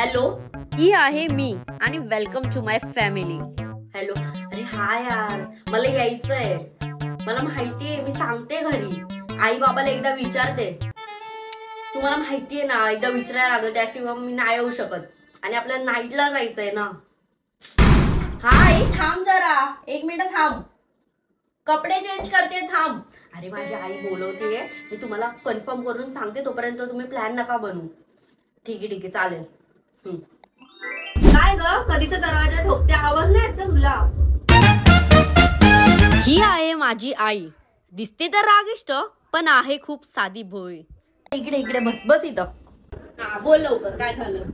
Hello, ही आहे मी आणि welcome to my family. Hello. अरे हा यार, मला यायचंय. मला माहितीये, मी सांगते घरी. आई बाबाला एकदा विचारते. तुम्हाला माहितीये ना, एकदा विचारायला लागलं, त्याशिवाय मी नाही येऊ शकत. आणि आपल्याला नाईटला जायचंय ना. हा आई, थांब जरा, 1 मिनिट थांब. कपडे चेंज करते, थांब. अरे माझी आई बोलवतेय, मी तुम्हाला कन्फर्म करून सांगते. तोपर्यंत तुम्ही प्लॅन नका बनवू. ठीक आहे चालेल. काय ग, कधीचा दरवाजा ठोकते, आवाज नाही येत तुला? ही आहे माझी आई. दिसते तर रागिष्ट, पण आहे खूप साधी भोळी. इकडे बस इथं. हा बोल लवकर, काय झालं?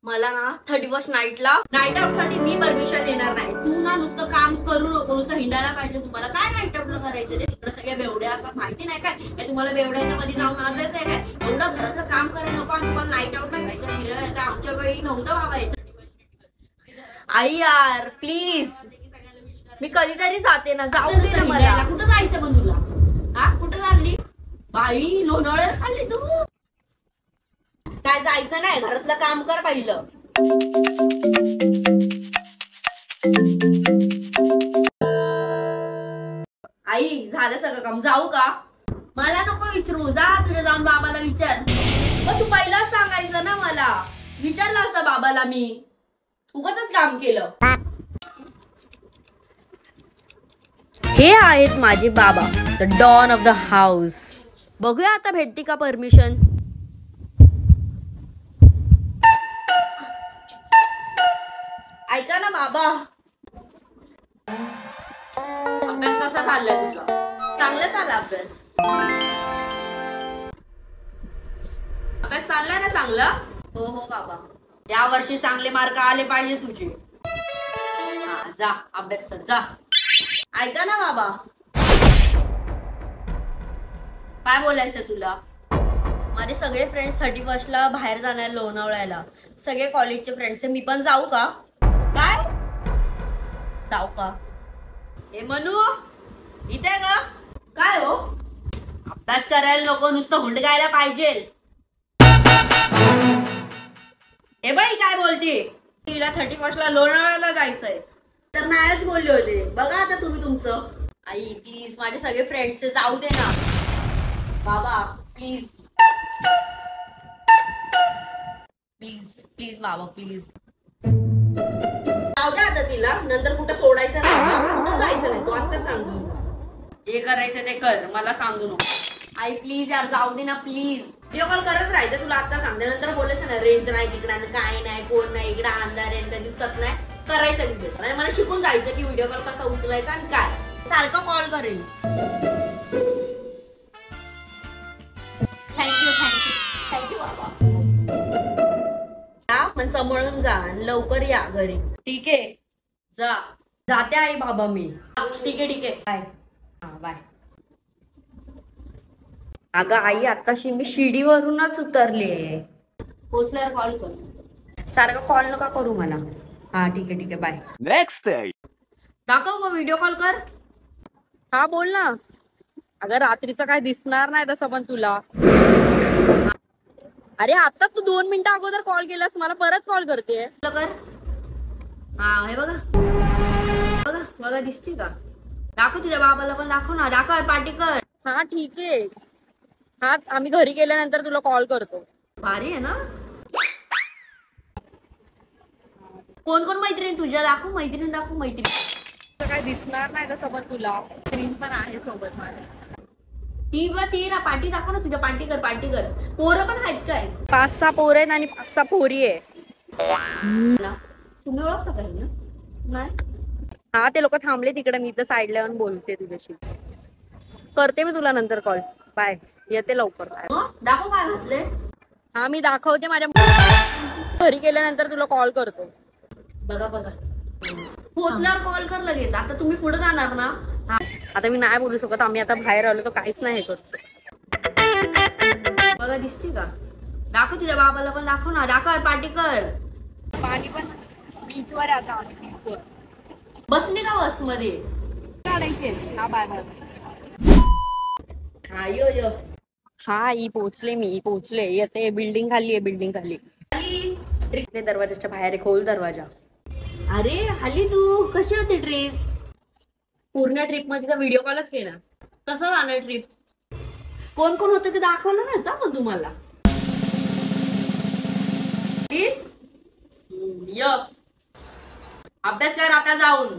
मला ना 31st नाईट आउट साठी मी परमिशन देणार नाही. तू ना नुसतं काम करू नको, नुसतं हिंडायला पाहिजे. तुम्हाला काय नाईट आउटला करायचं ते? तिकडे सगळ्या बेवड्या असतात, माहिती नाही काय तुम्हाला? बेवड्यांच्या मध्ये जाऊन नाचायचंय काय? एवढं घराचं काम करायला नको आणि तुम्हाला नाईट आउटला जायचं, फिरायला जायचं. आमच्या वेळी नव्हतं बाबा यायचं. आई यार प्लीज, मी कधीतरी जाते ना, जाऊ दे ना मला. कुठं जायचं पण तुला? हा, कुठं चालली बाई? लोणावळ्याला चालली तू? काय जायचं नाही, घरातलं काम कर पहिलं. आई झालं सगळं काम, जाऊ का? मला नको विचारू, जा तुझ्या जाऊन बाबाला विचार. मग तू पहिलाच सांगायचं ना मला. विचारलं असतं बाबाला मी. उगाचच काम केलं. हे आहेत माझे बाबा, the don of the house. बघूया आता भेटती का परमिशन. ऐका ना बाबा, अभ्यास कसा चाललाय तुझा? चांगला चालला अभ्यास? अभ्यास चाललाय ना चांगला? हो बाबा, या वर्षी चांगले मार्क आले पाहिजे तुझे. हा, जा अभ्यास कर, जा. ऐका ना बाबा, काय बोलायचं तुला? माझे सगळे फ्रेंड्स 31st बाहेर जाणार लोणावळ्याला. सगळे कॉलेजचे फ्रेंड्स. मी पण जाऊ का? काय जाऊ का? हे मनू इथे ग. काय हो, अभ्यास करायला नको, नुसतं हुंडगायला पाहिजे. हे बाई काय बोलते? तिला 31st लोणावळ्याला जायचंय तर नाहीच बोलले होते. बघा आता तुम्ही तुमचं. आई प्लीज, माझे सगळे फ्रेंड्स जाऊ दे ना बाबा, प्लीज बाबा, प्लीज जाऊ द्या आता तिला. नंतर कुठं सोडायचं नाही, कुठं जायचं नाही. तू आता सांगू, जे करायचं ते कर, मला सांगू नको. आई प्लीज यार, जाऊ दे ना प्लीज. व्हिडिओ कॉल करत राहायचं, तुला आता सांगते. नंतर बोलायचं ना, रेंज नाही तिकडे, काय नाही, कोण नाही इकडे, अंधार आहे, कधी दिसत नाही. करायचं व्हिडिओ. आणि मला शिकून जायचं की व्हिडिओ कॉल कसा उचलायचा आणि काय. सारखं कॉल करेल. थँक्यू बाबा. पण सांभाळून जा, लवकर या घरी. ठीक आहे, जाते आई बाबा मी. ठीक आहे बाय. बाय. अगं आई, आताशी मी शिडीवरूनच उतरले. पोचल्यावर कॉल कर. सारखं कॉल नका करू मला. हा ठीक आहे बाय. नेक्स्ट दाखव का व्हिडिओ कॉल कर. हा बोल ना. अगं रात्रीचं काय दिसणार नाही तसं पण तुला. अरे आता तू 2 मिनिटं अगोदर कॉल केलास मला, परत कॉल करते. कर. हा हे बघा बघा, दिसते का? दाखव तुझ्या बाबाला पण, दाखव ना, दाखव, पार्टी कर. हा ठीक आहे. हा, आम्ही घरी गेल्यानंतर तुला कॉल करतो. भारी आहे ना. कोण मैत्रीण तुझ्या? दाखव मैत्रीण, दाखव मैत्रीण. काय दिसणार नाही तसं पण तुला. मैत्रीण पण आहे सोबत माझ्या. ती ना पार्टी दाखव ना तुझ्या. पार्टी कर. पोरं पण आहेत काय? 5-6 पोरं आहेत आणि 5-6 पोरी आहे. तुम्ही ओळखता काही ना? नाही. हा, ते लोक थांबले तिकडे, मी तर साईडला येऊन बोलते तुझ्याशी. करते मी तुला नंतर कॉल. बाय, येते लवकर. दाखव काय घातले. हा मी दाखवते, माझ्या घरी गेल्यानंतर तुला कॉल करतो. बघा पोचल्यावर कॉल कर लगेच. आता तुम्ही पुढे जाणार ना? आता मी नाही बोलू शकत, आम्ही आता बाहेर आलो तर काहीच नाही हे करतो. बघा दिसते का? दाखव तुझ्या बाबाला पण, दाखव ना, दाखव, पार्टी कर. पाणी पण बीचवर आता आम्ही बीचवर. बसली का बस मध्ये? काढायचे. हा बाय. हा हा पोचले, मी पोचले. येते बिल्डिंग खाली आहे, बिल्डिंग खाली. ट्रिप दरवाजाच्या बाहेर आहे, खोल दरवाजा. अरे आली तू. कशी होती ट्रिप? पूर्ण ट्रिप मध्ये तर व्हिडिओ कॉलच केला. कसं जाणार ट्रिप? कोण कोण होतं ते दाखवलं नसतं पण तुम्हाला. प्लीज य अभ्यास कर आता जाऊन.